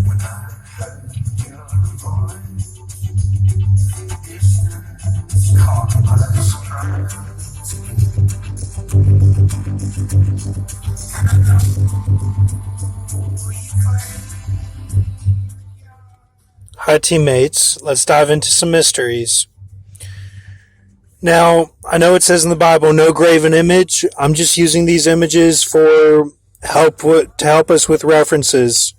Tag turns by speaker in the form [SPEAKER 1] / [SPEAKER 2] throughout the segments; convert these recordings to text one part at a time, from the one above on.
[SPEAKER 1] When I heard your voice, distance caught by surprise. And I know we fight.
[SPEAKER 2] Hi teammates, let's dive into some mysteries. Now, I know it says in the Bible, no graven image. I'm just using these images to help us with references.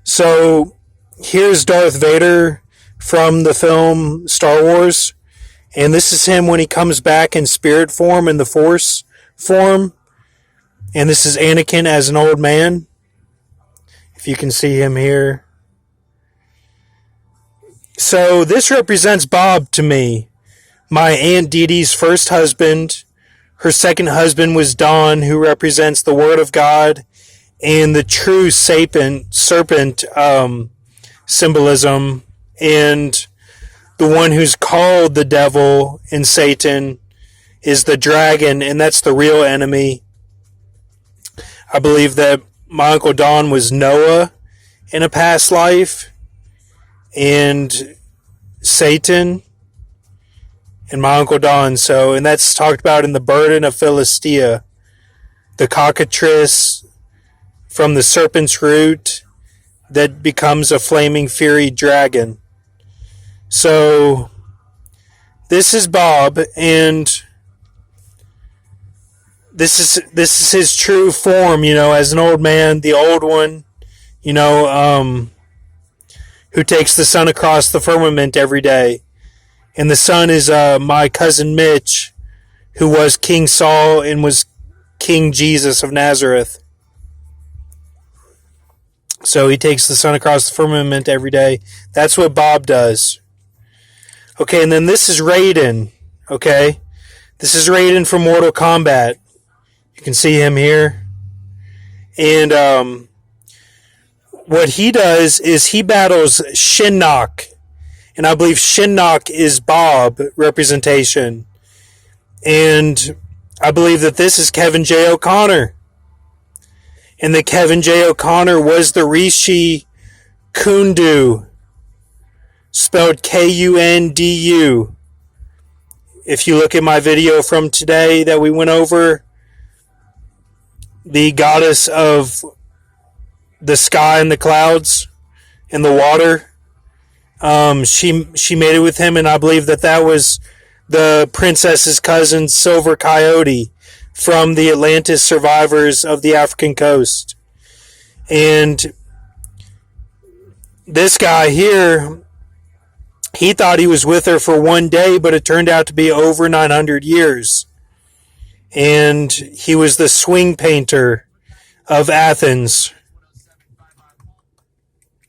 [SPEAKER 2] So, here's Darth Vader from the film Star Wars, and this is him when he comes back in spirit form, in the Force form, and this is Anakin as an old man, if you can see him here. So, this represents Bob to me. My Aunt Dee Dee's first husband. Her second husband was Don, who represents the Word of God and the true serpent symbolism. And the one who's called the devil and Satan is the dragon, and that's the real enemy. I believe that my Uncle Don was Noah in a past life, and Satan and my Uncle Don. And that's talked about in the Burden of Philistia, the cockatrice from the serpent's root that becomes a flaming fury dragon. So this is Bob, and this is his true form, as an old man, the old one, who takes the sun across the firmament every day. And the son is my cousin Mitch, who was King Saul and was King Jesus of Nazareth. So he takes the sun across the firmament every day. That's what Bob does. Okay, and then this is Raiden. Okay, this is Raiden from Mortal Kombat. You can see him here. And what he does is he battles Shinnok. And I believe Shinnok is Bob representation. And I believe that this is Kevin J. O'Connor. And that Kevin J. O'Connor was the Rishi Kundu, spelled Kundu. If you look at my video from today that we went over, the goddess of the sky and the clouds and the water, she made it with him, and I believe that was the princess's cousin, Silver Coyote, from the Atlantis survivors of the African coast. And this guy here, he thought he was with her for one day, but it turned out to be over 900 years. And he was the swing painter of Athens.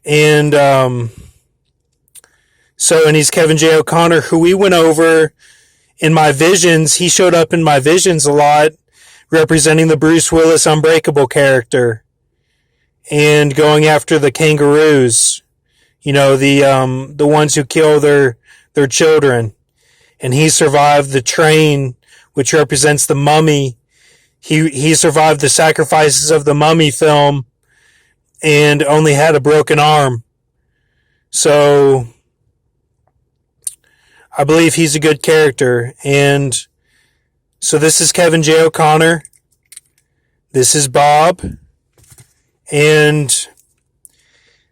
[SPEAKER 2] And and he's Kevin J. O'Connor, who we went over in my visions. He showed up in my visions a lot, representing the Bruce Willis Unbreakable character, and going after the kangaroos, the ones who kill their children. And he survived the train, which represents the mummy. He survived the sacrifices of the Mummy film and only had a broken arm. So I believe he's a good character. And so this is Kevin J. O'Connor. This is Bob. And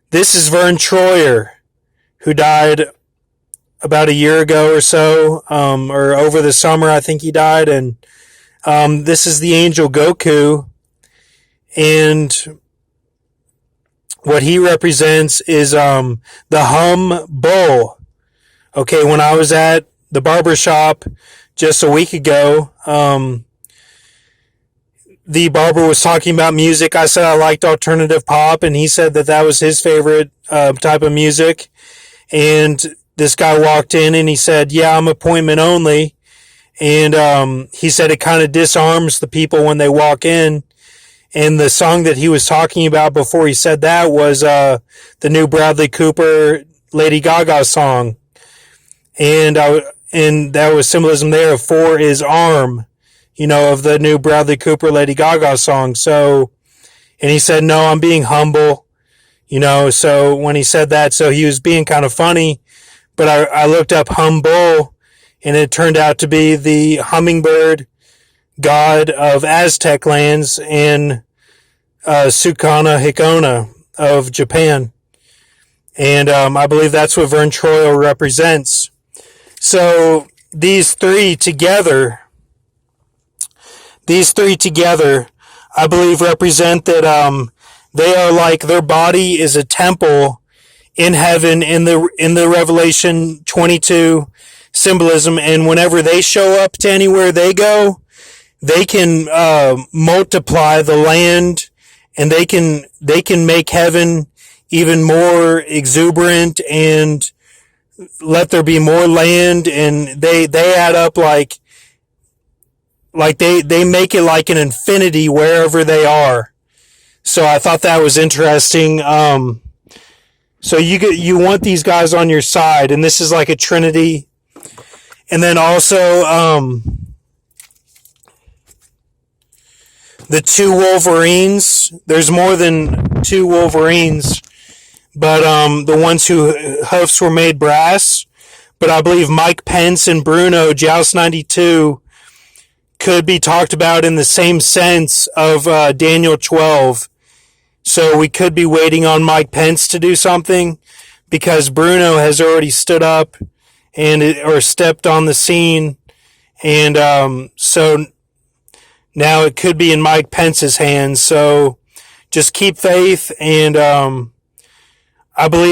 [SPEAKER 2] this is Vern Troyer, who died about a year ago or so, or over the summer, I think he died. And this is the angel Goku. And what he represents is the Hum Bull. Okay, when I was at the barber shop just a week ago, the barber was talking about music. I said I liked alternative pop, and he said that was his favorite type of music. And this guy walked in and he said, "Yeah, I'm appointment only." And he said it kind of disarms the people when they walk in. And the song that he was talking about before he said that was the new Bradley Cooper Lady Gaga song. And that was symbolism there of 4 is arm, of the new Bradley Cooper Lady Gaga song. So, and he said, "No, I'm being humble. So when he said that, so he was being kind of funny, but I looked up Humbull, and it turned out to be the hummingbird god of Aztec lands and Sukana Hikona of Japan. And I believe that's what Vern Troyer represents. So these three together, I believe represent that they are like, their body is a temple in heaven in the Revelation 22 symbolism, and whenever they show up to anywhere they go, they can multiply the land, and they can make heaven even more exuberant and let there be more land, and they add up like they make it like an infinity wherever they are. So I thought that was interesting. So you want these guys on your side, and this is like a trinity. And then also the two Wolverines. There's more than two Wolverines, but the ones whose hoofs were made brass. But I believe Mike Pence and Bruno, Joust 92, could be talked about in the same sense of Daniel 12. So we could be waiting on Mike Pence to do something, because Bruno has already stood up or stepped on the scene. And so now it could be in Mike Pence's hands. So just keep faith, and I believe